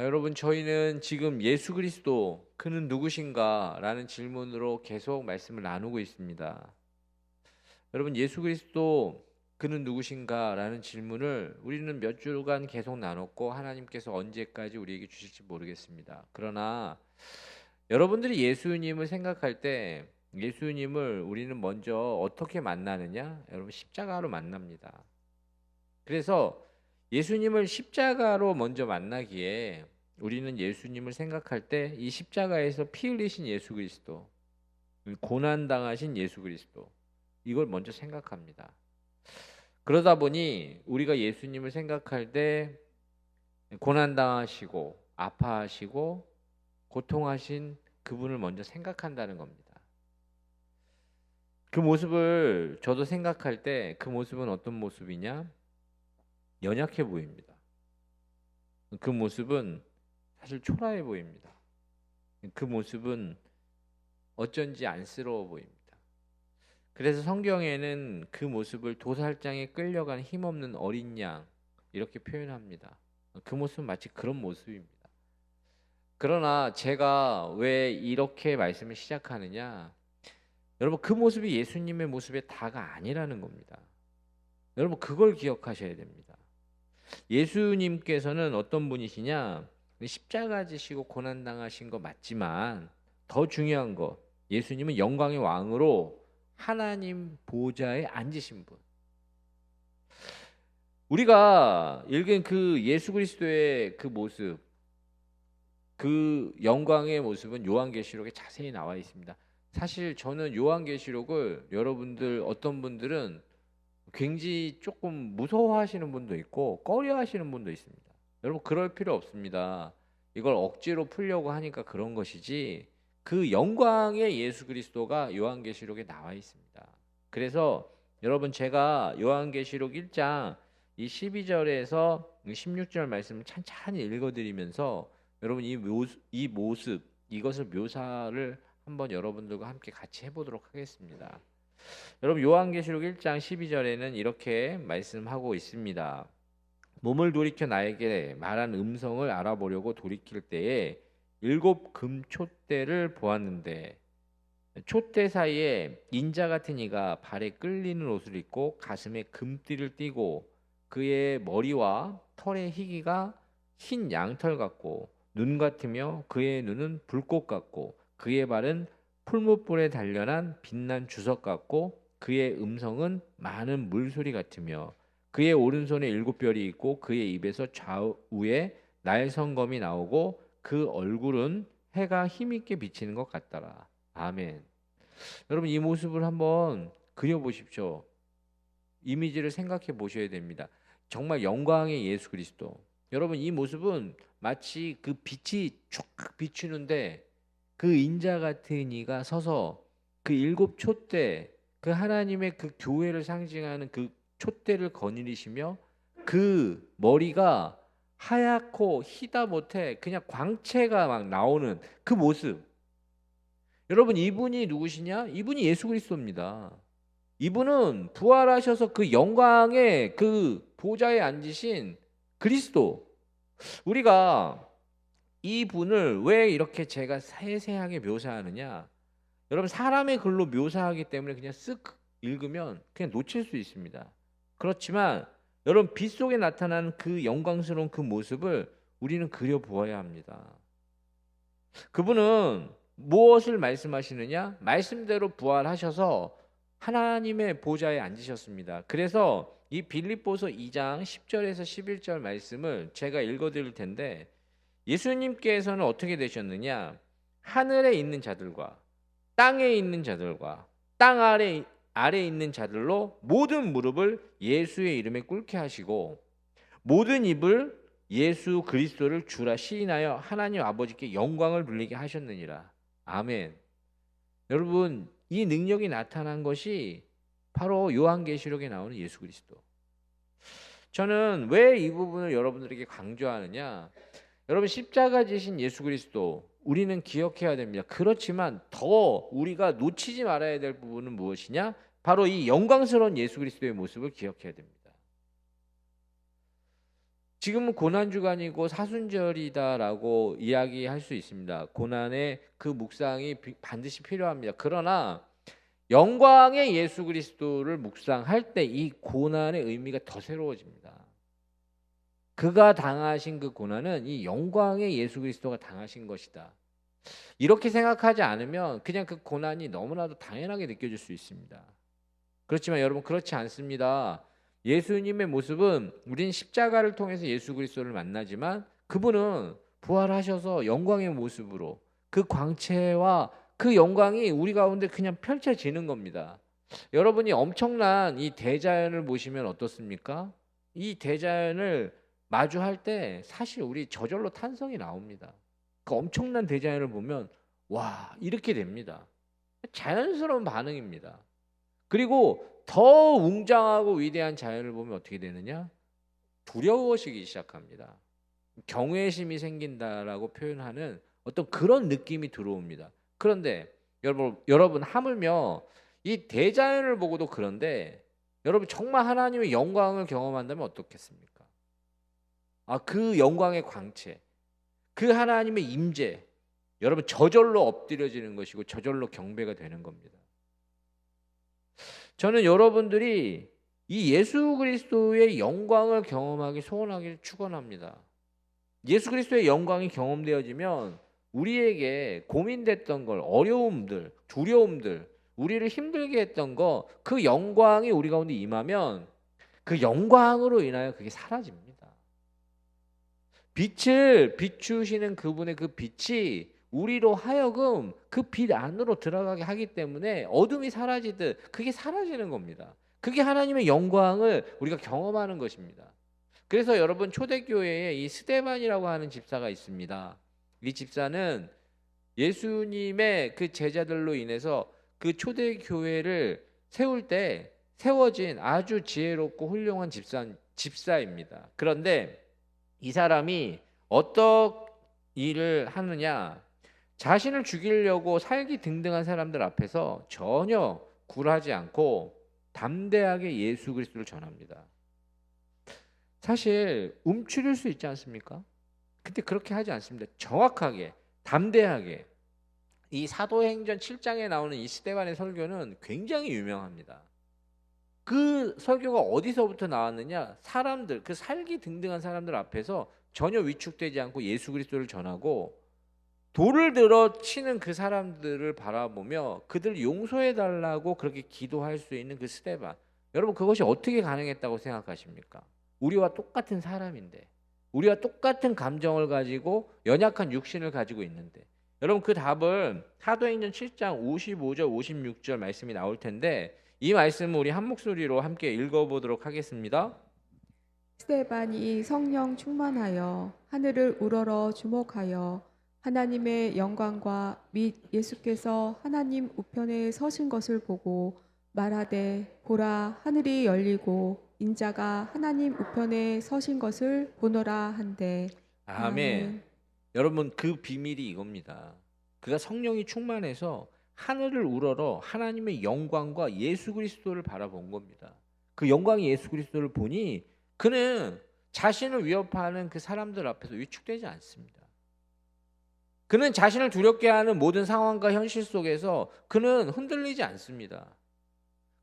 여러분, 저희는 지금 예수 그리스도 그는 누구신가? 라는 질문으로 계속 말씀을 나누고 있습니다. 여러분, 예수 그리스도 그는 누구신가? 라는 질문을 우리는 몇 주간 계속 나눴고 하나님께서 언제까지 우리에게 주실지 모르겠습니다. 그러나 여러분들이 예수님을 생각할 때 예수님을 우리는 먼저 어떻게 만나느냐? 여러분, 십자가로 만납니다. 그래서 예수님을 십자가로 먼저 만나기에 우리는 예수님을 생각할 때 이 십자가에서 피 흘리신 예수 그리스도, 고난 당하신 예수 그리스도, 이걸 먼저 생각합니다. 그러다 보니 우리가 예수님을 생각할 때 고난 당하시고 아파하시고 고통하신 그분을 먼저 생각한다는 겁니다. 그 모습을 저도 생각할 때 그 모습은 어떤 모습이냐? 연약해 보입니다. 그 모습은 사실 초라해 보입니다. 그 모습은 어쩐지 안쓰러워 보입니다. 그래서 성경에는 그 모습을 도살장에 끌려간 힘없는 어린 양 이렇게 표현합니다. 그 모습은 마치 그런 모습입니다. 그러나 제가 왜 이렇게 말씀을 시작하느냐? 여러분, 그 모습이 예수님의 모습의 다가 아니라는 겁니다. 여러분, 그걸 기억하셔야 됩니다. 예수님께서는 어떤 분이시냐? 십자가 지시고 고난 당하신 거 맞지만 더 중요한 거, 예수님은 영광의 왕으로 하나님 보좌에 앉으신 분. 우리가 읽은 그 예수 그리스도의 그 모습, 그 영광의 모습은 요한계시록에 자세히 나와 있습니다. 사실 저는 요한계시록을 여러분들 어떤 분들은 굉장히 조금 무서워하시는 분도 있고 꺼려하시는 분도 있습니다. 여러분, 그럴 필요 없습니다. 이걸 억지로 풀려고 하니까 그런 것이지 그 영광의 예수 그리스도가 요한계시록에 나와 있습니다. 그래서 여러분, 제가 요한계시록 1장 이 12절에서 16절 말씀을 찬찬히 읽어드리면서 여러분 이 모습 이것을 묘사를 한번 여러분들과 함께 같이 해보도록 하겠습니다. 여러분, 요한계시록 1장 12절에는 이렇게 말씀하고 있습니다. 몸을 돌이켜 나에게 말한 음성을 알아보려고 돌이킬 때에 7금촛대를 보았는데 촛대 사이에 인자 같은 이가 발에 끌리는 옷을 입고 가슴에 금띠를 띠고 그의 머리와 털의 희기가 흰 양털 같고 눈 같으며 그의 눈은 불꽃 같고 그의 발은 풀무불에 단련한 빛난 주석 같고 그의 음성은 많은 물소리 같으며 그의 오른손에 7별이 있고 그의 입에서 좌우에 날성검이 나오고 그 얼굴은 해가 힘있게 비치는 것 같더라. 아멘. 여러분, 이 모습을 한번 그려보십시오. 이미지를 생각해 보셔야 됩니다. 정말 영광의 예수 그리스도. 여러분, 이 모습은 마치 그 빛이 쫙 비추는데 그 인자 같은 이가 서서 그 7촛대, 그 하나님의 그 교회를 상징하는 그 촛대를 거느리시며 그 머리가 하얗고 희다 못해 그냥 광채가 막 나오는 그 모습. 여러분, 이분이 누구시냐? 이분이 예수 그리스도입니다. 이분은 부활하셔서 그 영광의 그 보좌에 앉으신 그리스도. 우리가 이 분을 왜 이렇게 제가 세세하게 묘사하느냐? 여러분, 사람의 글로 묘사하기 때문에 그냥 쓱 읽으면 그냥 놓칠 수 있습니다. 그렇지만 여러분, 빛 속에 나타난 그 영광스러운 그 모습을 우리는 그려보아야 합니다. 그분은 무엇을 말씀하시느냐? 말씀대로 부활하셔서 하나님의 보좌에 앉으셨습니다. 그래서 이 빌립보서 2장 10절에서 11절 말씀을 제가 읽어드릴 텐데 예수님께서는 어떻게 되셨느냐? 하늘에 있는 자들과 땅에 있는 자들과 땅 아래 있는 자들로 모든 무릎을 예수의 이름에 꿇게 하시고 모든 입을 예수 그리스도를 주라 시인하여 하나님 아버지께 영광을 돌리게 하셨느니라. 아멘. 여러분, 이 능력이 나타난 것이 바로 요한계시록에 나오는 예수 그리스도. 저는 왜 이 부분을 여러분들에게 강조하느냐? 여러분, 십자가 지신 예수 그리스도 우리는 기억해야 됩니다. 그렇지만 더 우리가 놓치지 말아야 될 부분은 무엇이냐? 바로 이 영광스러운 예수 그리스도의 모습을 기억해야 됩니다. 지금은 고난 주간이고 사순절이다라고 이야기할 수 있습니다. 고난의 그 묵상이 반드시 필요합니다. 그러나 영광의 예수 그리스도를 묵상할 때 이 고난의 의미가 더 새로워집니다. 그가 당하신 그 고난은 이 영광의 예수 그리스도가 당하신 것이다. 이렇게 생각하지 않으면 그냥 그 고난이 너무나도 당연하게 느껴질 수 있습니다. 그렇지만 여러분, 그렇지 않습니다. 예수님의 모습은, 우린 십자가를 통해서 예수 그리스도를 만나지만 그분은 부활하셔서 영광의 모습으로 그 광채와 그 영광이 우리 가운데 그냥 펼쳐지는 겁니다. 여러분이 엄청난 이 대자연을 보시면 어떻습니까? 이 대자연을 마주할 때 사실 우리 저절로 탄성이 나옵니다. 그 엄청난 대자연을 보면 와, 이렇게 됩니다. 자연스러운 반응입니다. 그리고 더 웅장하고 위대한 자연을 보면 어떻게 되느냐? 두려워지기 시작합니다. 경외심이 생긴다라고 표현하는 어떤 그런 느낌이 들어옵니다. 그런데 여러분 하물며 이 대자연을 보고도 그런데 여러분 정말 하나님의 영광을 경험한다면 어떻겠습니까? 그 영광의 광채, 그 하나님의 임재, 여러분 저절로 엎드려지는 것이고 저절로 경배가 되는 겁니다. 저는 여러분들이 이 예수 그리스도의 영광을 경험하기 소원하기를 축원합니다. 예수 그리스도의 영광이 경험되어지면 우리에게 고민됐던 걸, 어려움들, 두려움들, 우리를 힘들게 했던 거, 그 영광이 우리 가운데 임하면 그 영광으로 인하여 그게 사라집니다. 빛을 비추시는 그분의 그 빛이 우리로 하여금 그 빛 안으로 들어가게 하기 때문에 어둠이 사라지듯 그게 사라지는 겁니다. 그게 하나님의 영광을 우리가 경험하는 것입니다. 그래서 여러분, 초대교회에 이 스데반이라고 하는 집사가 있습니다. 이 집사는 예수님의 그 제자들로 인해서 그 초대교회를 세울 때 세워진 아주 지혜롭고 훌륭한 집사입니다. 그런데 이 사람이 어떤 일을 하느냐, 자신을 죽이려고 살기 등등한 사람들 앞에서 전혀 굴하지 않고 담대하게 예수 그리스도를 전합니다. 사실 움츠릴 수 있지 않습니까? 근데 그렇게 하지 않습니다. 정확하게, 담대하게. 이 사도행전 7장에 나오는 이 스데반의 설교는 굉장히 유명합니다. 그 설교가 어디서부터 나왔느냐? 사람들, 그 살기 등등한 사람들 앞에서 전혀 위축되지 않고 예수 그리스도를 전하고 돌을 들어 치는 그 사람들을 바라보며 그들을 용서해 달라고 그렇게 기도할 수 있는 그 스데반. 여러분, 그것이 어떻게 가능했다고 생각하십니까? 우리와 똑같은 사람인데, 우리와 똑같은 감정을 가지고 연약한 육신을 가지고 있는데, 여러분 그 답은 사도행전 7장 55절 56절 말씀이 나올 텐데, 이 말씀을 우리 한 목소리로 함께 읽어보도록 하겠습니다. 스데반이 성령 충만하여 하늘을 우러러 주목하여 하나님의 영광과 및 예수께서 하나님 우편에 서신 것을 보고 말하되, 보라, 하늘이 열리고 인자가 하나님 우편에 서신 것을 보노라 한대. 아멘. 여러분, 그 비밀이 이겁니다. 그가 성령이 충만해서 하늘을 우러러 하나님의 영광과 예수 그리스도를 바라본 겁니다. 그 영광의 예수 그리스도를 보니 그는 자신을 위협하는 그 사람들 앞에서 위축되지 않습니다. 그는 자신을 두렵게 하는 모든 상황과 현실 속에서 그는 흔들리지 않습니다.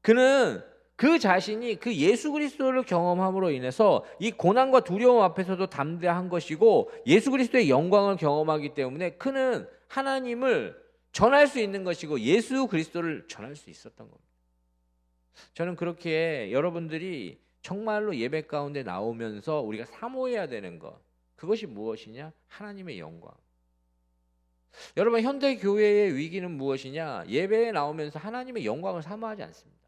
그는 그 자신이 그 예수 그리스도를 경험함으로 인해서 이 고난과 두려움 앞에서도 담대한 것이고 예수 그리스도의 영광을 경험하기 때문에 그는 하나님을 전할 수 있는 것이고 예수 그리스도를 전할 수 있었던 겁니다. 저는 그렇게 여러분들이 정말로 예배 가운데 나오면서 우리가 사모해야 되는 것, 그것이 무엇이냐? 하나님의 영광. 여러분, 현대 교회의 위기는 무엇이냐? 예배에 나오면서 하나님의 영광을 사모하지 않습니다.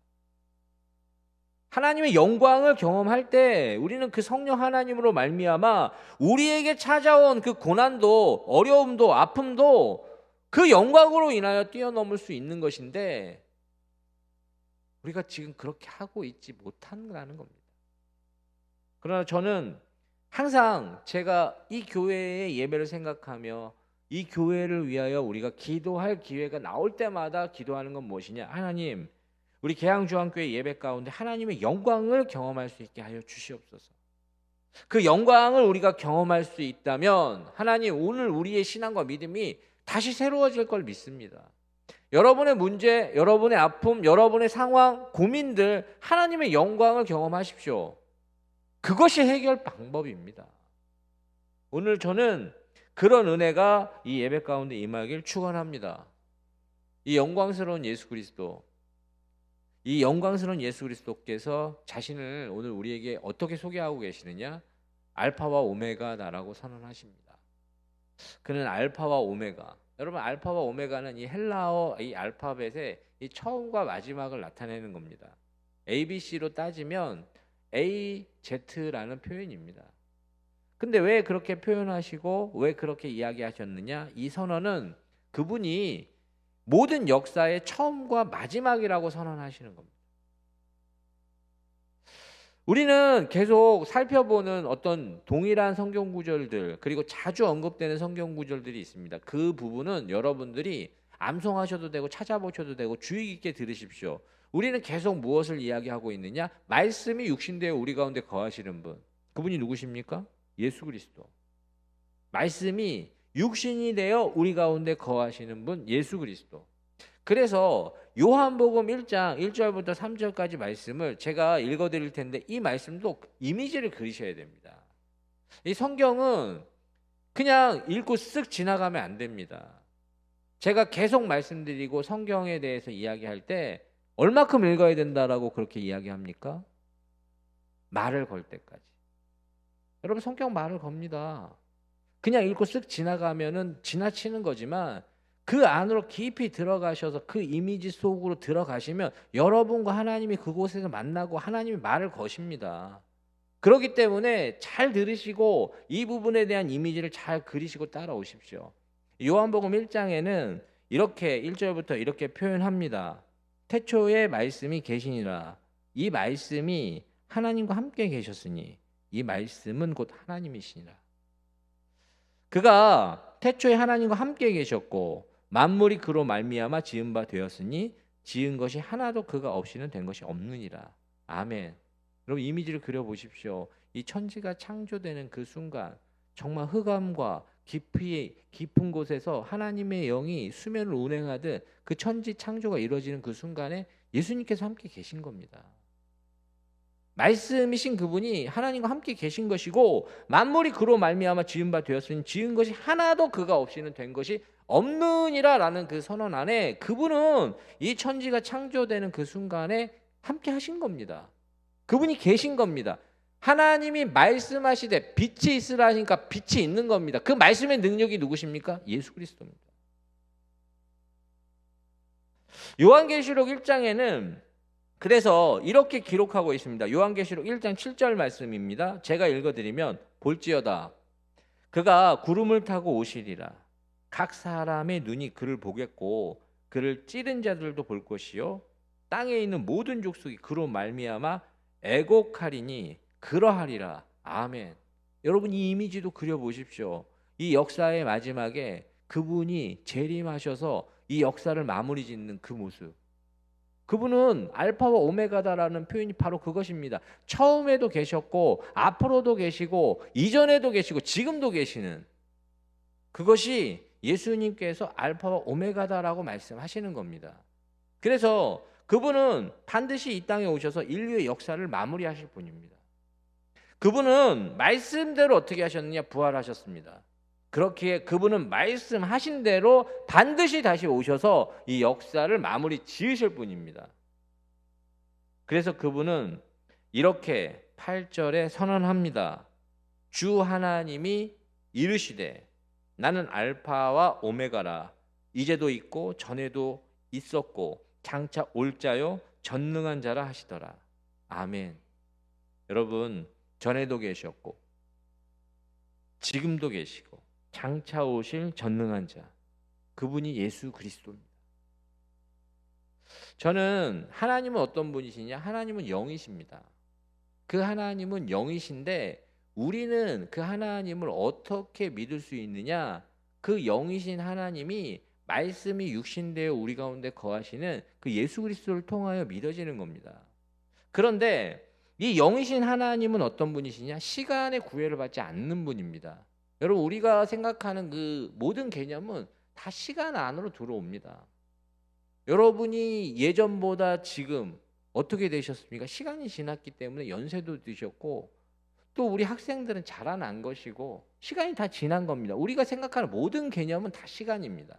하나님의 영광을 경험할 때 우리는 그 성령 하나님으로 말미암아 우리에게 찾아온 그 고난도 어려움도 아픔도 그 영광으로 인하여 뛰어넘을 수 있는 것인데, 우리가 지금 그렇게 하고 있지 못한다는 겁니다. 그러나 저는 항상 제가 이 교회의 예배를 생각하며 이 교회를 위하여 우리가 기도할 기회가 나올 때마다 기도하는 건 무엇이냐? 하나님, 우리 계양중앙교회 예배 가운데 하나님의 영광을 경험할 수 있게 하여 주시옵소서. 그 영광을 우리가 경험할 수 있다면 하나님 오늘 우리의 신앙과 믿음이 다시 새로워질 걸 믿습니다. 여러분의 문제, 여러분의 아픔, 여러분의 상황, 고민들 하나님의 영광을 경험하십시오. 그것이 해결 방법입니다. 오늘 저는 그런 은혜가 이 예배 가운데 임하길 축원합니다. 이 영광스러운 예수 그리스도, 이 영광스러운 예수 그리스도께서 자신을 오늘 우리에게 어떻게 소개하고 계시느냐? 알파와 오메가다라고 선언하십니다. 그는 알파와 오메가. 여러분, 알파와 오메가는 이 헬라어 이 알파벳의 이 처음과 마지막을 나타내는 겁니다. ABC로 따지면 AZ라는 표현입니다. 근데 왜 그렇게 표현하시고 왜 그렇게 이야기하셨느냐? 이 선언은 그분이 모든 역사의 처음과 마지막이라고 선언하시는 겁니다. 우리는 계속 살펴보는 어떤 동일한 성경 구절들, 그리고 자주 언급되는 성경 구절들이 있습니다. 그 부분은 여러분들이 암송하셔도 되고 찾아보셔도 되고 주의 깊게 들으십시오. 우리는 계속 무엇을 이야기하고 있느냐? 말씀이 육신되어 우리 가운데 거하시는 분. 그분이 누구십니까? 예수 그리스도. 말씀이 육신이 되어 우리 가운데 거하시는 분 예수 그리스도. 그래서 요한복음 1장 1절부터 3절까지 말씀을 제가 읽어드릴 텐데 이 말씀도 이미지를 그리셔야 됩니다. 이 성경은 그냥 읽고 쓱 지나가면 안 됩니다. 제가 계속 말씀드리고 성경에 대해서 이야기할 때 얼마큼 읽어야 된다라고 그렇게 이야기합니까? 말을 걸 때까지. 여러분 성경 말을 겁니다. 그냥 읽고 쓱 지나가면은 지나치는 거지만 그 안으로 깊이 들어가셔서 그 이미지 속으로 들어가시면 여러분과 하나님이 그곳에서 만나고 하나님이 말을 거십니다. 그렇기 때문에 잘 들으시고 이 부분에 대한 이미지를 잘 그리시고 따라오십시오. 요한복음 1장에는 이렇게 1절부터 이렇게 표현합니다. 태초에 말씀이 계시니라. 이 말씀이 하나님과 함께 계셨으니 이 말씀은 곧 하나님이시니라. 그가 태초에 하나님과 함께 계셨고 만물이 그로 말미암아 지은 바 되었으니 지은 것이 하나도 그가 없이는 된 것이 없느니라. 아멘. 여러분 이미지를 그려보십시오. 이 천지가 창조되는 그 순간 정말 흑암과 깊은 곳에서 하나님의 영이 수면을 운행하듯 그 천지 창조가 이루어지는 그 순간에 예수님께서 함께 계신 겁니다. 말씀이신 그분이 하나님과 함께 계신 것이고 만물이 그로 말미암아 지은 바 되었으니 지은 것이 하나도 그가 없이는 된 것이 없느니라라는 그 선언 안에 그분은 이 천지가 창조되는 그 순간에 함께 하신 겁니다. 그분이 계신 겁니다. 하나님이 말씀하시되 빛이 있으라 하니까 빛이 있는 겁니다. 그 말씀의 능력이 누구십니까? 예수 그리스도입니다. 요한계시록 1장에는 그래서 이렇게 기록하고 있습니다. 요한계시록 1장 7절 말씀입니다. 제가 읽어드리면 볼지어다 그가 구름을 타고 오시리라. 각 사람의 눈이 그를 보겠고 그를 찌른 자들도 볼 것이요 땅에 있는 모든 족속이 그로 말미암아 애곡하리니 그러하리라. 아멘. 여러분 이 이미지도 그려보십시오. 이 역사의 마지막에 그분이 재림하셔서 이 역사를 마무리 짓는 그 모습. 그분은 알파와 오메가다라는 표현이 바로 그것입니다. 처음에도 계셨고 앞으로도 계시고 이전에도 계시고 지금도 계시는 그것이 예수님께서 알파와 오메가다라고 말씀하시는 겁니다. 그래서 그분은 반드시 이 땅에 오셔서 인류의 역사를 마무리하실 분입니다. 그분은 말씀대로 어떻게 하셨느냐? 부활하셨습니다. 그렇기에 그분은 말씀하신 대로 반드시 다시 오셔서 이 역사를 마무리 지으실 분입니다. 그래서 그분은 이렇게 8절에 선언합니다. 주 하나님이 이르시되 나는 알파와 오메가라. 이제도 있고 전에도 있었고 장차 올 자요 전능한 자라 하시더라. 아멘. 여러분 전에도 계셨고 지금도 계시고 장차 오실 전능한 자 그분이 예수 그리스도입니다. 저는 하나님은 어떤 분이시냐? 하나님은 영이십니다. 그 하나님은 영이신데 우리는 그 하나님을 어떻게 믿을 수 있느냐? 그 영이신 하나님이 말씀이 육신되어 우리 가운데 거하시는 그 예수 그리스도를 통하여 믿어지는 겁니다. 그런데 이 영이신 하나님은 어떤 분이시냐? 시간의 구애를 받지 않는 분입니다. 여러분, 우리가 생각하는 그 모든 개념은 다 시간 안으로 들어옵니다. 여러분이 예전보다 지금 어떻게 되셨습니까? 시간이 지났기 때문에 연세도 드셨고, 또 우리 학생들은 자라난 것이고, 시간이 다 지난 겁니다. 우리가 생각하는 모든 개념은 다 시간입니다.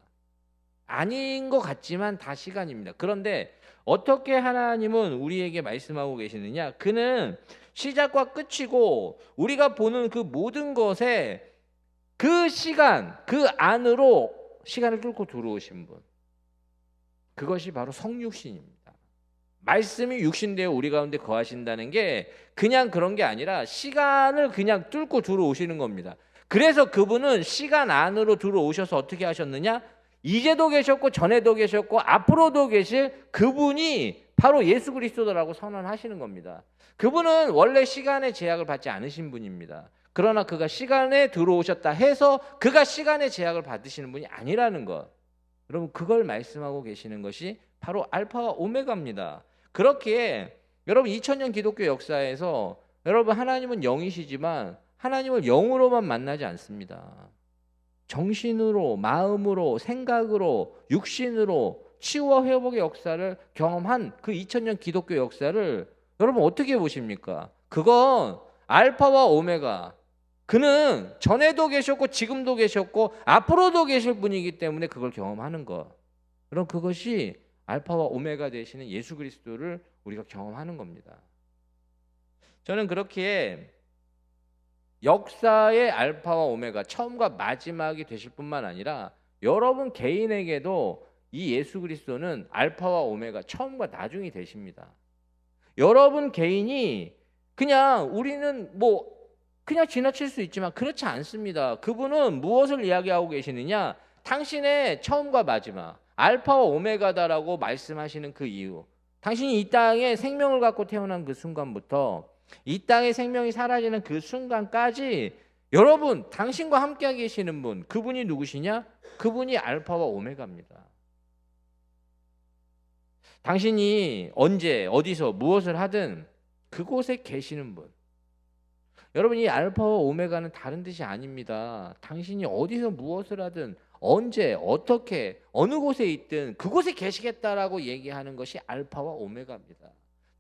아닌 것 같지만 다 시간입니다. 그런데 어떻게 하나님은 우리에게 말씀하고 계시느냐? 그는 시작과 끝이고, 우리가 보는 그 모든 것에 그 시간, 그 안으로 시간을 뚫고 들어오신 분, 그것이 바로 성육신입니다. 말씀이 육신되어 우리 가운데 거하신다는 게 그냥 그런 게 아니라 시간을 그냥 뚫고 들어오시는 겁니다. 그래서 그분은 시간 안으로 들어오셔서 어떻게 하셨느냐? 이제도 계셨고 전에도 계셨고 앞으로도 계실 그분이 바로 예수 그리스도라고 선언하시는 겁니다. 그분은 원래 시간의 제약을 받지 않으신 분입니다. 그러나 그가 시간에 들어오셨다 해서 그가 시간의 제약을 받으시는 분이 아니라는 것, 여러분, 그걸 말씀하고 계시는 것이 바로 알파와 오메가입니다. 그렇기에 여러분, 2000년 기독교 역사에서 여러분, 하나님은 영이시지만 하나님을 영으로만 만나지 않습니다. 정신으로, 마음으로, 생각으로, 육신으로 치유와 회복의 역사를 경험한 그 2000년 기독교 역사를 여러분 어떻게 보십니까? 그건 알파와 오메가, 그는 전에도 계셨고 지금도 계셨고 앞으로도 계실 분이기 때문에 그걸 경험하는 것, 그럼 그것이 알파와 오메가 되시는 예수 그리스도를 우리가 경험하는 겁니다. 저는 그렇기에 역사의 알파와 오메가, 처음과 마지막이 되실 뿐만 아니라 여러분 개인에게도 이 예수 그리스도는 알파와 오메가, 처음과 나중이 되십니다. 여러분 개인이 그냥 우리는 그냥 지나칠 수 있지만 그렇지 않습니다. 그분은 무엇을 이야기하고 계시느냐? 당신의 처음과 마지막, 알파와 오메가다라고 말씀하시는 그 이유, 당신이 이 땅에 생명을 갖고 태어난 그 순간부터 이 땅의 생명이 사라지는 그 순간까지 여러분, 당신과 함께 계시는 분, 그분이 누구시냐? 그분이 알파와 오메가입니다. 당신이 언제 어디서 무엇을 하든 그곳에 계시는 분, 여러분, 이 알파와 오메가는 다른 뜻이 아닙니다. 당신이 어디서 무엇을 하든 언제 어떻게 어느 곳에 있든 그곳에 계시겠다라고 얘기하는 것이 알파와 오메가입니다.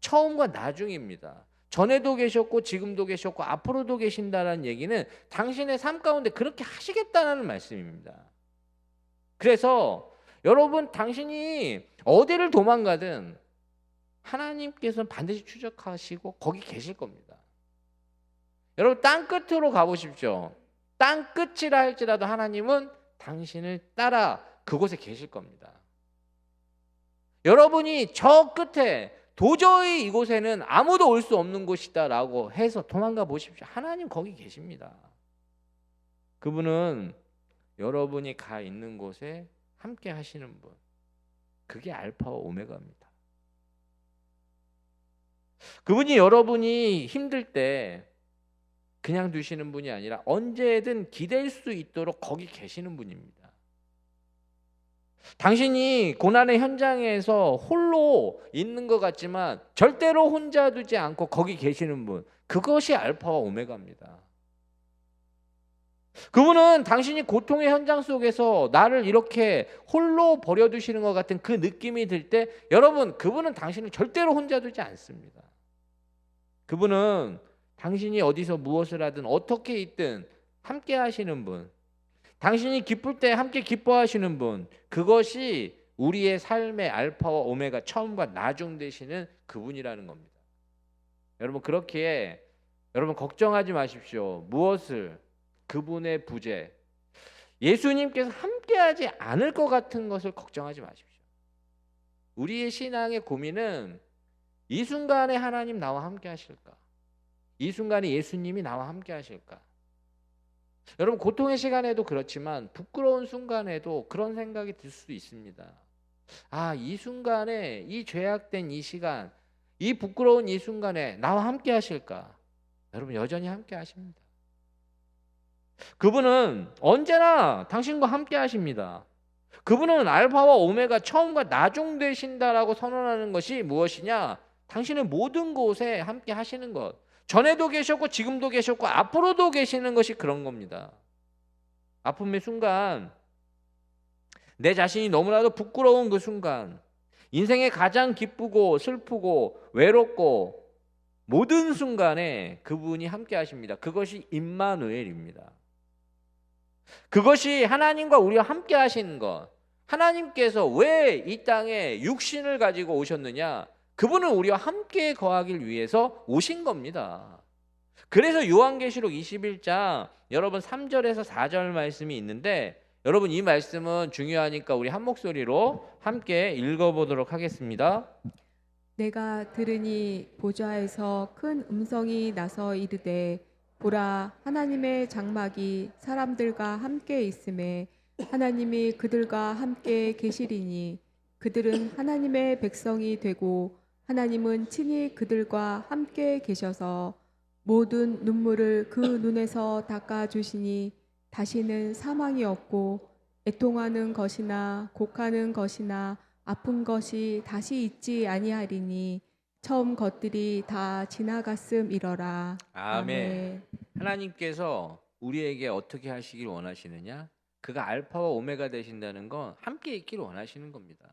처음과 나중입니다. 전에도 계셨고 지금도 계셨고 앞으로도 계신다는 얘기는 당신의 삶 가운데 그렇게 하시겠다는 말씀입니다. 그래서 여러분, 당신이 어디를 도망가든 하나님께서는 반드시 추적하시고 거기 계실 겁니다. 여러분, 땅 끝으로 가보십시오. 땅 끝이라 할지라도 하나님은 당신을 따라 그곳에 계실 겁니다. 여러분이 저 끝에 도저히 이곳에는 아무도 올 수 없는 곳이다라고 해서 도망가 보십시오. 하나님 거기 계십니다. 그분은 여러분이 가 있는 곳에 함께 하시는 분, 그게 알파와 오메가입니다. 그분이 여러분이 힘들 때 그냥 두시는 분이 아니라 언제든 기댈 수 있도록 거기 계시는 분입니다. 당신이 고난의 현장에서 홀로 있는 것 같지만 절대로 혼자 두지 않고 거기 계시는 분, 그것이 알파와 오메가입니다. 그분은 당신이 고통의 현장 속에서 나를 이렇게 홀로 버려두시는 것 같은 그 느낌이 들 때, 여러분, 그분은 당신을 절대로 혼자 두지 않습니다. 그분은 당신이 어디서 무엇을 하든 어떻게 있든 함께 하시는 분, 당신이 기쁠 때 함께 기뻐하시는 분, 그것이 우리의 삶의 알파와 오메가, 처음과 나중 되시는 그분이라는 겁니다. 여러분, 그렇기에 여러분 걱정하지 마십시오. 무엇을, 그분의 부재, 예수님께서 함께하지 않을 것 같은 것을 걱정하지 마십시오. 우리의 신앙의 고민은 이 순간에 하나님 나와 함께 하실까? 이 순간에 예수님이 나와 함께 하실까? 여러분, 고통의 시간에도 그렇지만 부끄러운 순간에도 그런 생각이 들 수도 있습니다. 아, 이 순간에, 이 죄악된 이 시간, 이 부끄러운 이 순간에 나와 함께 하실까? 여러분, 여전히 함께 하십니다. 그분은 언제나 당신과 함께 하십니다. 그분은 알파와 오메가, 처음과 나중 되신다라고 선언하는 것이 무엇이냐? 당신의 모든 곳에 함께 하시는 것. 전에도 계셨고 지금도 계셨고 앞으로도 계시는 것이 그런 겁니다. 아픔의 순간, 내 자신이 너무나도 부끄러운 그 순간, 인생의 가장 기쁘고 슬프고 외롭고 모든 순간에 그분이 함께 하십니다. 그것이 임마누엘입니다. 그것이 하나님과 우리와 함께 하시는 것. 하나님께서 왜 이 땅에 육신을 가지고 오셨느냐? 그분은 우리와 함께 거하길 위해서 오신 겁니다. 그래서 요한계시록 21장 여러분 3절에서 4절 말씀이 있는데, 여러분 이 말씀은 중요하니까 우리 한 목소리로 함께 읽어보도록 하겠습니다. 내가 들으니 보좌에서 큰 음성이 나서 이르되 보라 하나님의 장막이 사람들과 함께 있음에 하나님이 그들과 함께 계시리니 그들은 하나님의 백성이 되고 하나님은 친히 그들과 함께 계셔서 모든 눈물을 그 눈에서 닦아 주시니 다시는 사망이 없고 애통하는 것이나 곡하는 것이나 아픈 것이 다시 있지 아니하리니 처음 것들이 다 지나갔음이러라. 아멘. 하나님께서 우리에게 어떻게 하시길 원하시느냐? 그가 알파와 오메가 되신다는 건 함께 있기를 원하시는 겁니다.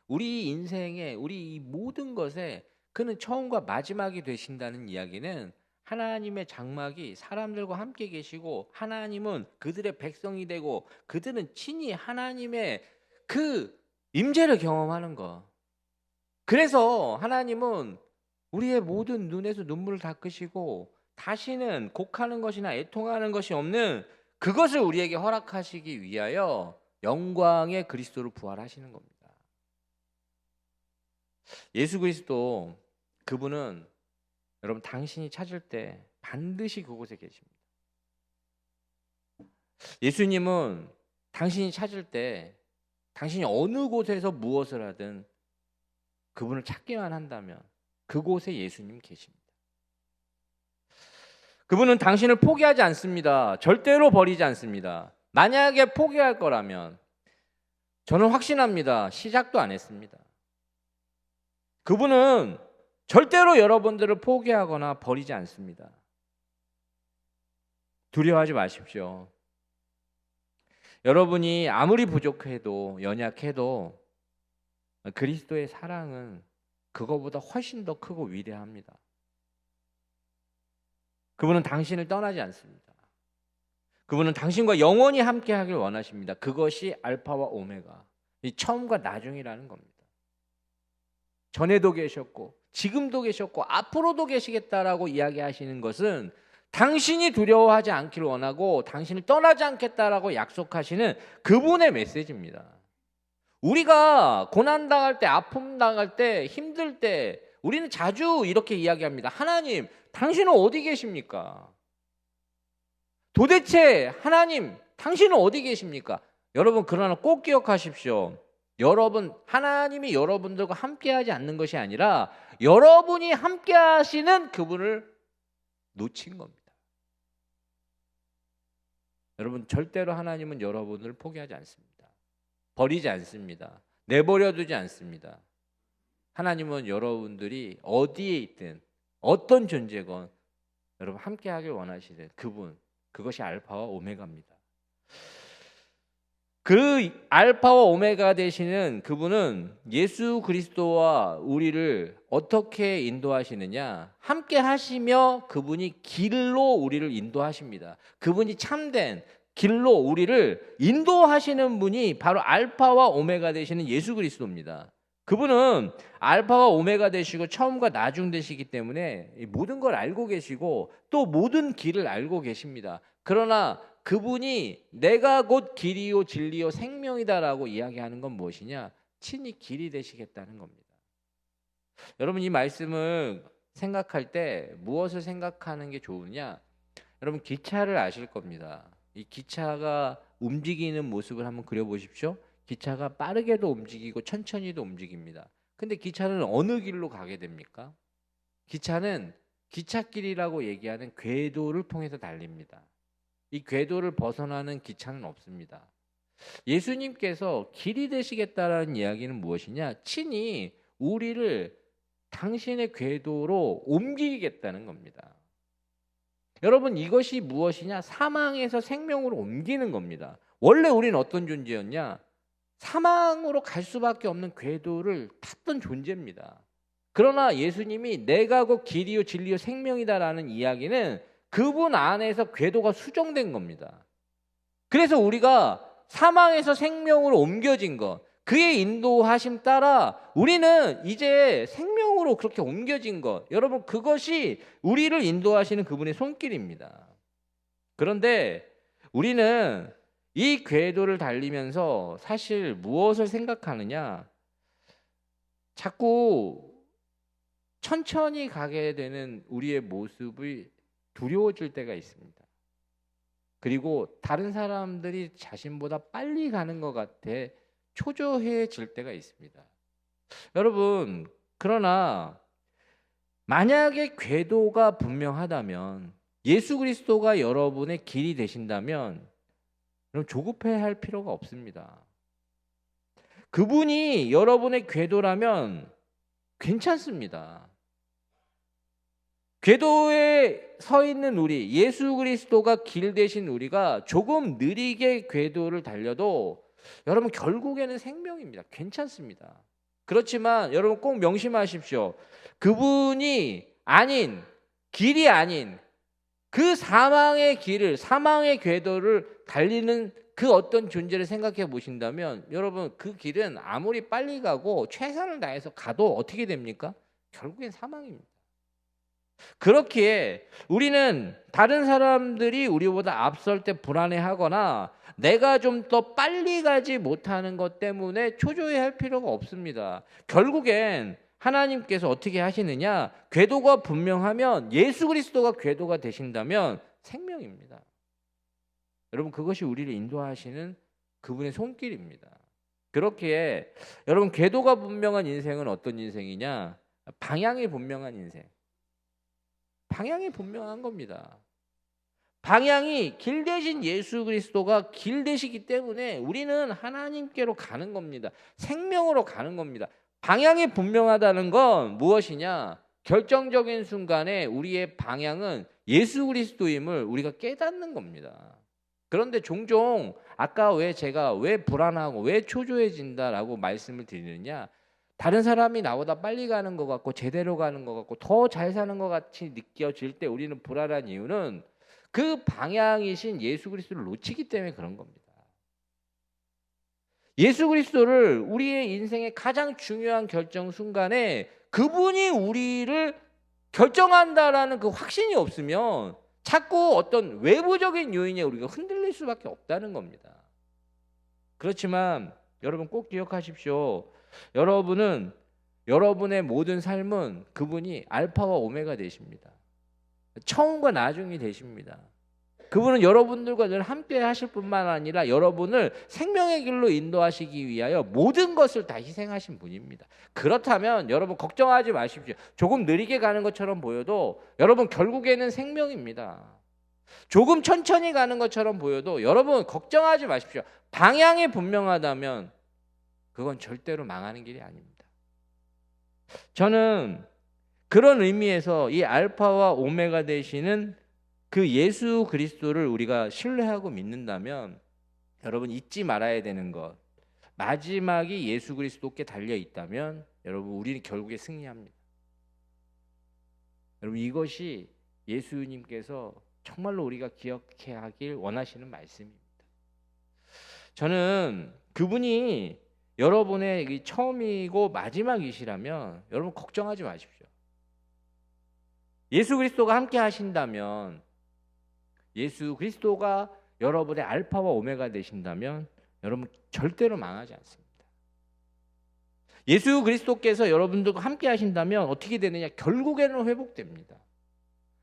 우리 인생에, 우리 이 모든 것에 그는 처음과 마지막이 되신다는 이야기는 하나님의 장막이 사람들과 함께 계시고 하나님은 그들의 백성이 되고 그들은 친히 하나님의 그 임재를 경험하는 것. 그래서 하나님은 우리의 모든 눈에서 눈물을 닦으시고 다시는 곡하는 것이나 애통하는 것이 없는 그것을 우리에게 허락하시기 위하여 영광의 그리스도를 부활하시는 겁니다. 예수 그리스도, 그분은 여러분 당신이 찾을 때 반드시 그곳에 계십니다. 예수님은 당신이 찾을 때 당신이 어느 곳에서 무엇을 하든 그분을 찾기만 한다면 그곳에 예수님 계십니다. 그분은 당신을 포기하지 않습니다. 절대로 버리지 않습니다. 만약에 포기할 거라면 저는 확신합니다. 시작도 안 했습니다. 그분은 절대로 여러분들을 포기하거나 버리지 않습니다. 두려워하지 마십시오. 여러분이 아무리 부족해도 연약해도 그리스도의 사랑은 그거보다 훨씬 더 크고 위대합니다. 그분은 당신을 떠나지 않습니다. 그분은 당신과 영원히 함께 하길 원하십니다. 그것이 알파와 오메가, 이 처음과 나중이라는 겁니다. 전에도 계셨고 지금도 계셨고 앞으로도 계시겠다라고 이야기하시는 것은 당신이 두려워하지 않기를 원하고 당신을 떠나지 않겠다라고 약속하시는 그분의 메시지입니다. 우리가 고난당할 때, 아픔당할 때, 힘들 때 우리는 자주 이렇게 이야기합니다. 하나님, 당신은 어디 계십니까? 도대체 하나님, 당신은 어디 계십니까? 여러분, 그러나 꼭 기억하십시오. 여러분, 하나님이 여러분들과 함께하지 않는 것이 아니라 여러분이 함께하시는 그분을 놓친 겁니다. 여러분, 절대로 하나님은 여러분을 포기하지 않습니다. 버리지 않습니다. 내버려 두지 않습니다. 하나님은 여러분들이 어디에 있든 어떤 존재건 여러분 함께하길 원하시는 그분, 그것이 알파와 오메가입니다. 그 알파와 오메가 되시는 그분은 예수 그리스도와 우리를 어떻게 인도하시느냐? 함께 하시며 그분이 길로 우리를 인도하십니다. 그분이 참된 길로 우리를 인도하시는 분이 바로 알파와 오메가 되시는 예수 그리스도입니다. 그분은 알파와 오메가 되시고 처음과 나중 되시기 때문에 모든 걸 알고 계시고 또 모든 길을 알고 계십니다. 그러나 그분이 내가 곧 길이요 진리요 생명이다라고 이야기하는 건 무엇이냐? 친히 길이 되시겠다는 겁니다. 여러분, 이 말씀을 생각할 때 무엇을 생각하는 게 좋으냐? 여러분, 기차를 아실 겁니다. 이 기차가 움직이는 모습을 한번 그려보십시오. 기차가 빠르게도 움직이고 천천히도 움직입니다. 근데 기차는 어느 길로 가게 됩니까? 기차는 기찻길이라고 얘기하는 궤도를 통해서 달립니다. 이 궤도를 벗어나는 기차는 없습니다. 예수님께서 길이 되시겠다라는 이야기는 무엇이냐? 친히 우리를 당신의 궤도로 옮기겠다는 겁니다. 여러분, 이것이 무엇이냐? 사망에서 생명으로 옮기는 겁니다. 원래 우리는 어떤 존재였냐? 사망으로 갈 수밖에 없는 궤도를 탔던 존재입니다. 그러나 예수님이 내가 곧 길이요 진리요 생명이다라는 이야기는 그분 안에서 궤도가 수정된 겁니다. 그래서 우리가 사망에서 생명으로 옮겨진 것, 그의 인도하심 따라 우리는 이제 생명으로 그렇게 옮겨진 것, 여러분, 그것이 우리를 인도하시는 그분의 손길입니다. 그런데 우리는 이 궤도를 달리면서 사실 무엇을 생각하느냐? 자꾸 천천히 가게 되는 우리의 모습이 두려워질 때가 있습니다. 그리고 다른 사람들이 자신보다 빨리 가는 것 같아 초조해질 때가 있습니다. 여러분, 그러나 만약에 궤도가 분명하다면, 예수 그리스도가 여러분의 길이 되신다면 그럼 조급해할 필요가 없습니다. 그분이 여러분의 궤도라면 괜찮습니다. 궤도에 서 있는 우리, 예수 그리스도가 길 되신 우리가 조금 느리게 궤도를 달려도 여러분 결국에는 생명입니다. 괜찮습니다. 그렇지만 여러분 꼭 명심하십시오. 그분이 아닌, 길이 아닌 그 사망의 길을, 사망의 궤도를 달리는 그 어떤 존재를 생각해 보신다면 여러분 그 길은 아무리 빨리 가고 최선을 다해서 가도 어떻게 됩니까? 결국엔 사망입니다. 그렇기에 우리는 다른 사람들이 우리보다 앞설 때 불안해하거나 내가 좀 더 빨리 가지 못하는 것 때문에 초조해할 필요가 없습니다. 결국엔 하나님께서 어떻게 하시느냐? 궤도가 분명하면, 예수 그리스도가 궤도가 되신다면 생명입니다. 여러분, 그것이 우리를 인도하시는 그분의 손길입니다. 그렇기에 여러분, 궤도가 분명한 인생은 어떤 인생이냐? 방향이 분명한 인생. 방향이 분명한 겁니다. 방향이 길 대신 예수 그리스도가 길 되시기 때문에 우리는 하나님께로 가는 겁니다. 생명으로 가는 겁니다. 방향이 분명하다는 건 무엇이냐? 결정적인 순간에 우리의 방향은 예수 그리스도임을 우리가 깨닫는 겁니다. 그런데 종종 아까 제가 왜 불안하고 왜 초조해진다라고 말씀을 드리느냐? 다른 사람이 나보다 빨리 가는 것 같고 제대로 가는 것 같고 더 잘 사는 것 같이 느껴질 때 우리는 불안한 이유는 그 방향이신 예수 그리스도를 놓치기 때문에 그런 겁니다. 예수 그리스도를 우리의 인생의 가장 중요한 결정 순간에 그분이 우리를 결정한다라는 그 확신이 없으면 자꾸 어떤 외부적인 요인에 우리가 흔들릴 수밖에 없다는 겁니다. 그렇지만 여러분 꼭 기억하십시오. 여러분은, 여러분의 모든 삶은 그분이 알파와 오메가 되십니다. 처음과 나중이 되십니다. 그분은 여러분들과 늘 함께 하실 뿐만 아니라 여러분을 생명의 길로 인도하시기 위하여 모든 것을 다 희생하신 분입니다. 그렇다면 여러분 걱정하지 마십시오. 조금 느리게 가는 것처럼 보여도 여러분 결국에는 생명입니다. 조금 천천히 가는 것처럼 보여도 여러분 걱정하지 마십시오. 방향이 분명하다면 그건 절대로 망하는 길이 아닙니다. 저는 그런 의미에서 이 알파와 오메가 되시는 그 예수 그리스도를 우리가 신뢰하고 믿는다면 여러분 잊지 말아야 되는 것, 마지막이 예수 그리스도께 달려 있다면 여러분 우리는 결국에 승리합니다. 여러분 이것이 예수님께서 정말로 우리가 기억해야 하길 원하시는 말씀입니다. 저는 그분이 여러분의 처음이고 마지막이시라면 여러분 걱정하지 마십시오. 예수 그리스도가 함께 하신다면, 예수 그리스도가 여러분의 알파와 오메가 되신다면 여러분 절대로 망하지 않습니다. 예수 그리스도께서 여러분들과 함께 하신다면 어떻게 되느냐? 결국에는 회복됩니다.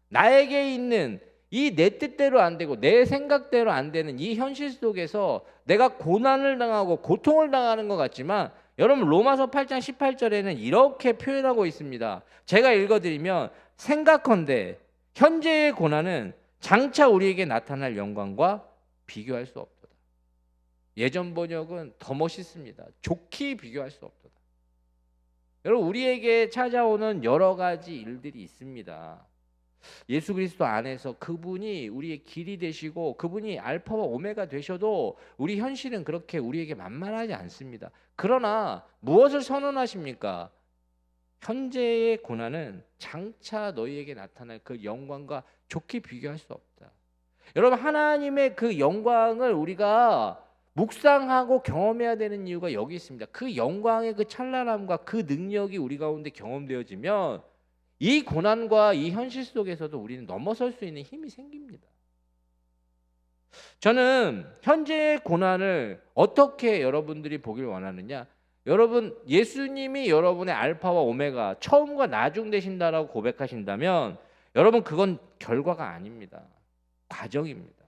나에게 있는 이 내 뜻대로 안 되고 내 생각대로 안 되는 이 현실 속에서 내가 고난을 당하고 고통을 당하는 것 같지만 여러분 로마서 8장 18절에는 이렇게 표현하고 있습니다. 제가 읽어드리면 생각컨대 현재의 고난은 장차 우리에게 나타날 영광과 비교할 수 없도다. 예전 번역은 더 멋있습니다. 좋게 비교할 수 없도다. 여러분, 우리에게 찾아오는 여러 가지 일들이 있습니다. 예수 그리스도 안에서 그분이 우리의 길이 되시고 그분이 알파와 오메가 되셔도 우리 현실은 그렇게 우리에게 만만하지 않습니다. 그러나 무엇을 선언하십니까? 현재의 고난은 장차 너희에게 나타날 그 영광과 좋게 비교할 수 없다. 여러분, 하나님의 그 영광을 우리가 묵상하고 경험해야 되는 이유가 여기 있습니다. 그 영광의 그 찬란함과 그 능력이 우리 가운데 경험되어지면 이 고난과 이 현실 속에서도 우리는 넘어설 수 있는 힘이 생깁니다. 저는 현재의 고난을 어떻게 여러분들이 보길 원하느냐? 여러분, 예수님이 여러분의 알파와 오메가, 처음과 나중 되신다라고 고백하신다면 여러분, 그건 결과가 아닙니다. 과정입니다.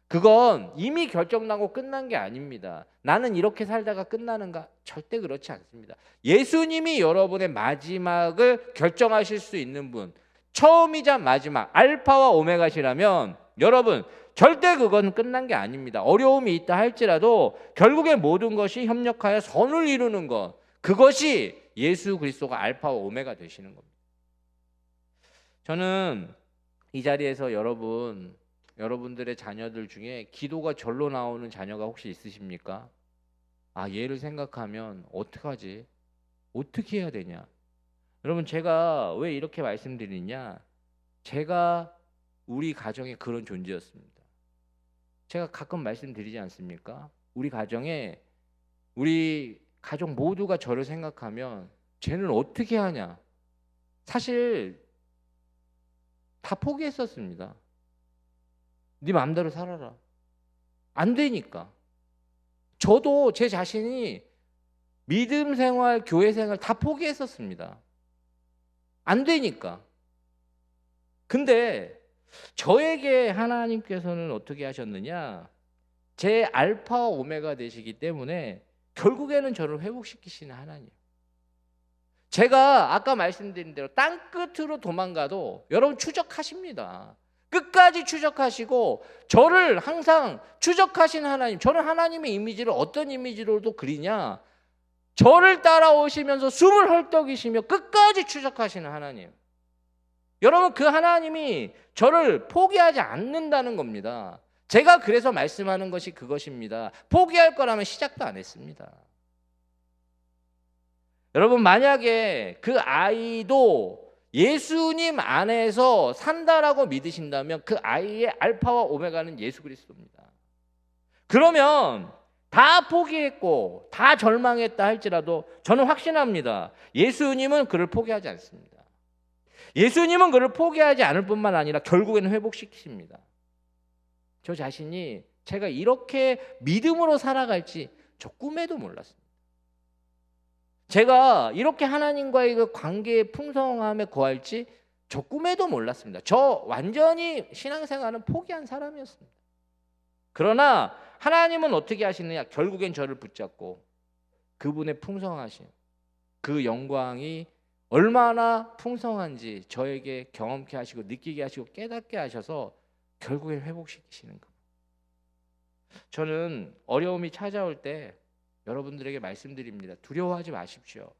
그건 이미 결정나고 끝난 게 아닙니다. 나는 이렇게 살다가 끝나는가? 절대 그렇지 않습니다. 예수님이 여러분의 마지막을 결정하실 수 있는 분, 처음이자 마지막, 알파와 오메가시라면 여러분, 절대 그건 끝난 게 아닙니다. 어려움이 있다 할지라도 결국에 모든 것이 협력하여 선을 이루는 것, 그것이 예수 그리스도가 알파와 오메가 되시는 겁니다. 저는 이 자리에서 여러분들의 자녀들 중에 기도가 절로 나오는 자녀가 혹시 있으십니까? 얘를 생각하면 어떡하지? 어떻게 해야 되냐? 여러분, 제가 왜 이렇게 말씀드리냐? 제가 우리 가정에 그런 존재였습니다. 제가 가끔 말씀드리지 않습니까? 우리 가족 모두가 저를 생각하면 쟤는 어떻게 하냐? 사실 다 포기했었습니다. 네 마음대로 살아라. 안 되니까. 저도 제 자신이 믿음 생활, 교회 생활 다 포기했었습니다. 안 되니까. 근데 저에게 하나님께서는 어떻게 하셨느냐? 제 알파와 오메가 되시기 때문에 결국에는 저를 회복시키시는 하나님. 제가 아까 말씀드린 대로 땅끝으로 도망가도 여러분 추적하십니다. 끝까지 추적하시고 저를 항상 추적하신 하나님. 저는 하나님의 이미지를 어떤 이미지로도 그리냐? 저를 따라오시면서 숨을 헐떡이시며 끝까지 추적하시는 하나님. 여러분, 그 하나님이 저를 포기하지 않는다는 겁니다. 제가 그래서 말씀하는 것이 그것입니다. 포기할 거라면 시작도 안 했습니다. 여러분, 만약에 그 아이도 예수님 안에서 산다라고 믿으신다면 그 아이의 알파와 오메가는 예수 그리스도입니다. 그러면 다 포기했고 다 절망했다 할지라도 저는 확신합니다. 예수님은 그를 포기하지 않습니다. 예수님은 그를 포기하지 않을 뿐만 아니라 결국에는 회복시키십니다. 저 자신이 제가 이렇게 믿음으로 살아갈지 저 꿈에도 몰랐습니다. 제가 이렇게 하나님과의 그 관계의 풍성함에 거할지 저 꿈에도 몰랐습니다. 저 완전히 신앙생활은 포기한 사람이었습니다. 그러나 하나님은 어떻게 하시느냐? 결국엔 저를 붙잡고 그분의 풍성하신 그 영광이 얼마나 풍성한지 저에게 경험케 하시고 느끼게 하시고 깨닫게 하셔서 결국엔 회복시키시는 것. 저는 어려움이 찾아올 때 여러분들에게 말씀드립니다. 두려워하지 마십시오.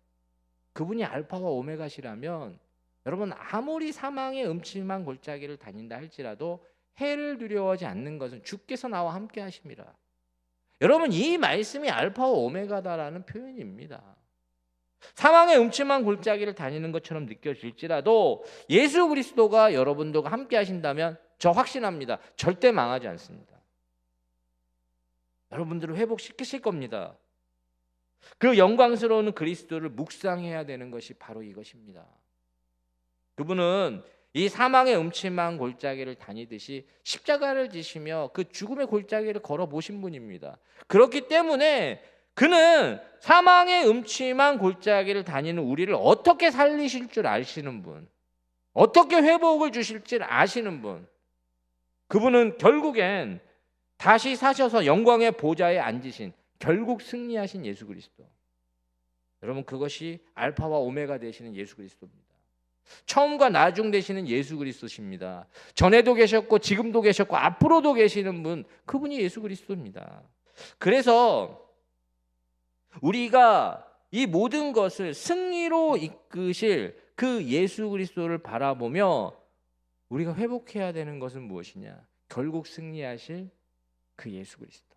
그분이 알파와 오메가시라면 여러분, 아무리 사망의 음침한 골짜기를 다닌다 할지라도 해를 두려워하지 않는 것은 주께서 나와 함께 하십니다. 여러분, 이 말씀이 알파와 오메가다라는 표현입니다. 사망의 음침한 골짜기를 다니는 것처럼 느껴질지라도 예수 그리스도가 여러분들과 함께 하신다면 저 확신합니다. 절대 망하지 않습니다. 여러분들을 회복시키실 겁니다. 그 영광스러운 그리스도를 묵상해야 되는 것이 바로 이것입니다. 그분은 이 사망의 음침한 골짜기를 다니듯이 십자가를 지시며 그 죽음의 골짜기를 걸어보신 분입니다. 그렇기 때문에 그는 사망의 음침한 골짜기를 다니는 우리를 어떻게 살리실 줄 아시는 분, 어떻게 회복을 주실 줄 아시는 분, 그분은 결국엔 다시 사셔서 영광의 보좌에 앉으신, 결국 승리하신 예수 그리스도. 여러분, 그것이 알파와 오메가 되시는 예수 그리스도입니다. 처음과 나중 되시는 예수 그리스도십니다. 전에도 계셨고 지금도 계셨고 앞으로도 계시는 분, 그분이 예수 그리스도입니다. 그래서 우리가 이 모든 것을 승리로 이끄실 그 예수 그리스도를 바라보며 우리가 회복해야 되는 것은 무엇이냐? 결국 승리하실 그 예수 그리스도.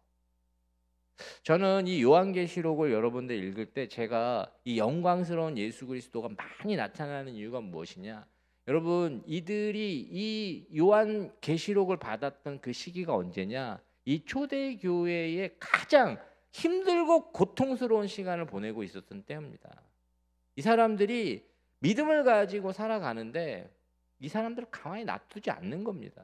저는 이 요한계시록을 여러분들 읽을 때 제가 이 영광스러운 예수 그리스도가 많이 나타나는 이유가 무엇이냐? 여러분, 이들이 이 요한계시록을 받았던 그 시기가 언제냐? 이 초대교회의 가장 힘들고 고통스러운 시간을 보내고 있었던 때입니다. 이 사람들이 믿음을 가지고 살아가는데 이 사람들을 가만히 놔두지 않는 겁니다.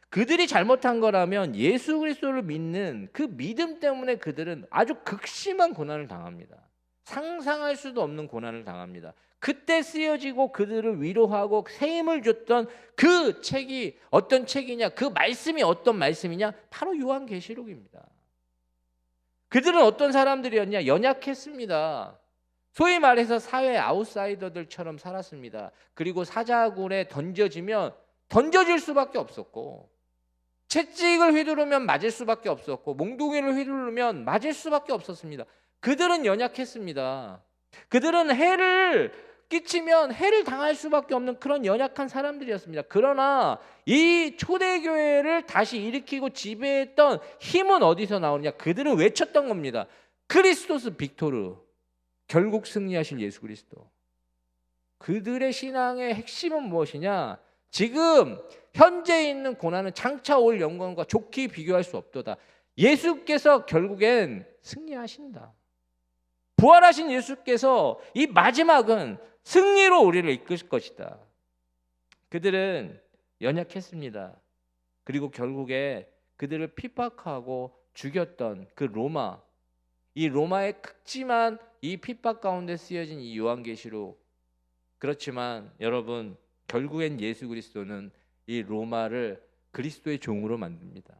그들이 잘못한 거라면 예수 그리스도를 믿는 그 믿음 때문에 그들은 아주 극심한 고난을 당합니다. 상상할 수도 없는 고난을 당합니다. 그때 쓰여지고 그들을 위로하고 새 힘을 줬던 그 책이 어떤 책이냐? 그 말씀이 어떤 말씀이냐? 바로 요한계시록입니다. 그들은 어떤 사람들이었냐? 연약했습니다. 소위 말해서 사회 아웃사이더들처럼 살았습니다. 그리고 사자굴에 던져지면 던져질 수밖에 없었고, 채찍을 휘두르면 맞을 수밖에 없었고, 몽둥이를 휘두르면 맞을 수밖에 없었습니다. 그들은 연약했습니다. 그들은 해를 끼치면 해를 당할 수밖에 없는 그런 연약한 사람들이었습니다. 그러나 이 초대교회를 다시 일으키고 지배했던 힘은 어디서 나오느냐? 그들은 외쳤던 겁니다. 크리스토스 빅토르, 결국 승리하실 예수 그리스도. 그들의 신앙의 핵심은 무엇이냐? 지금 현재 있는 고난은 장차 올 영광과 좋게 비교할 수 없도다. 예수께서 결국엔 승리하신다. 부활하신 예수께서 이 마지막은 승리로 우리를 이끌 것이다. 그들은 연약했습니다. 그리고 결국에 그들을 핍박하고 죽였던 그 로마, 이 로마의 극심한 이 핍박 가운데 쓰여진 이 요한계시록. 그렇지만 여러분, 결국엔 예수 그리스도는 이 로마를 그리스도의 종으로 만듭니다.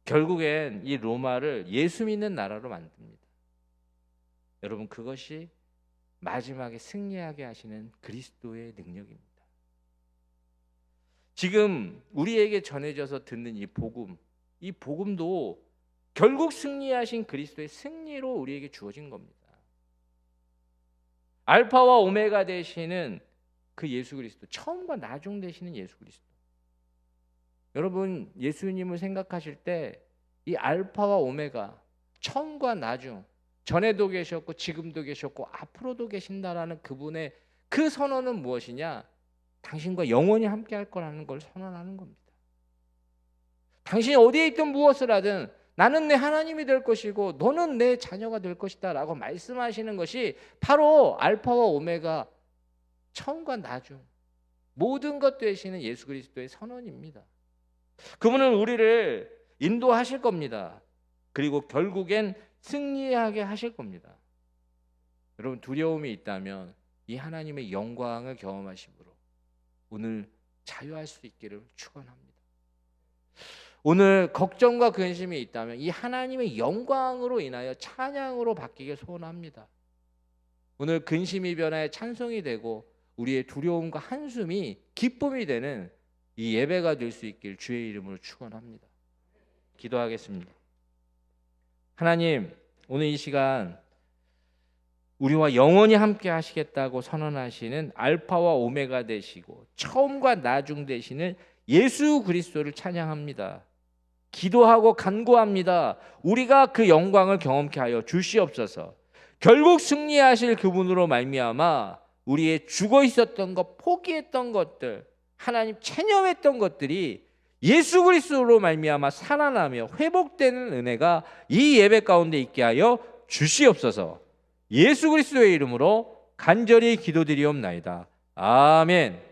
결국엔 이 로마를 예수 믿는 나라로 만듭니다. 여러분, 그것이 마지막에 승리하게 하시는 그리스도의 능력입니다. 지금 우리에게 전해져서 듣는 이 복음도 결국 승리하신 그리스도의 승리로 우리에게 주어진 겁니다. 알파와 오메가 되시는 그 예수 그리스도, 처음과 나중 되시는 예수 그리스도. 여러분, 예수님을 생각하실 때 이 알파와 오메가, 처음과 나중, 전에도 계셨고 지금도 계셨고 앞으로도 계신다라는 그분의 그 선언은 무엇이냐? 당신과 영원히 함께 할 거라는 걸 선언하는 겁니다. 당신이 어디에 있든 무엇을 하든 나는 내 하나님이 될 것이고 너는 내 자녀가 될 것이다 라고 말씀하시는 것이 바로 알파와 오메가, 처음과 나중, 모든 것 되시는 예수 그리스도의 선언입니다. 그분은 우리를 인도하실 겁니다. 그리고 결국엔 승리하게 하실 겁니다. 여러분, 두려움이 있다면 이 하나님의 영광을 경험하심으로 오늘 자유할 수 있기를 축원합니다. 오늘 걱정과 근심이 있다면 이 하나님의 영광으로 인하여 찬양으로 바뀌길 소원합니다. 오늘 근심이 변화에 찬송이 되고 우리의 두려움과 한숨이 기쁨이 되는 이 예배가 될 수 있길 주의 이름으로 축원합니다. 기도하겠습니다. 하나님, 오늘 이 시간 우리와 영원히 함께 하시겠다고 선언하시는 알파와 오메가 되시고 처음과 나중 되시는 예수 그리스도를 찬양합니다. 기도하고 간구합니다. 우리가 그 영광을 경험케 하여 주시옵소서. 결국 승리하실 그분으로 말미암아 우리의 죽어 있었던 것, 포기했던 것들, 하나님 체념했던 것들이 예수 그리스도로 말미암아 살아나며 회복되는 은혜가 이 예배 가운데 있게 하여 주시옵소서. 예수 그리스도의 이름으로 간절히 기도드리옵나이다. 아멘.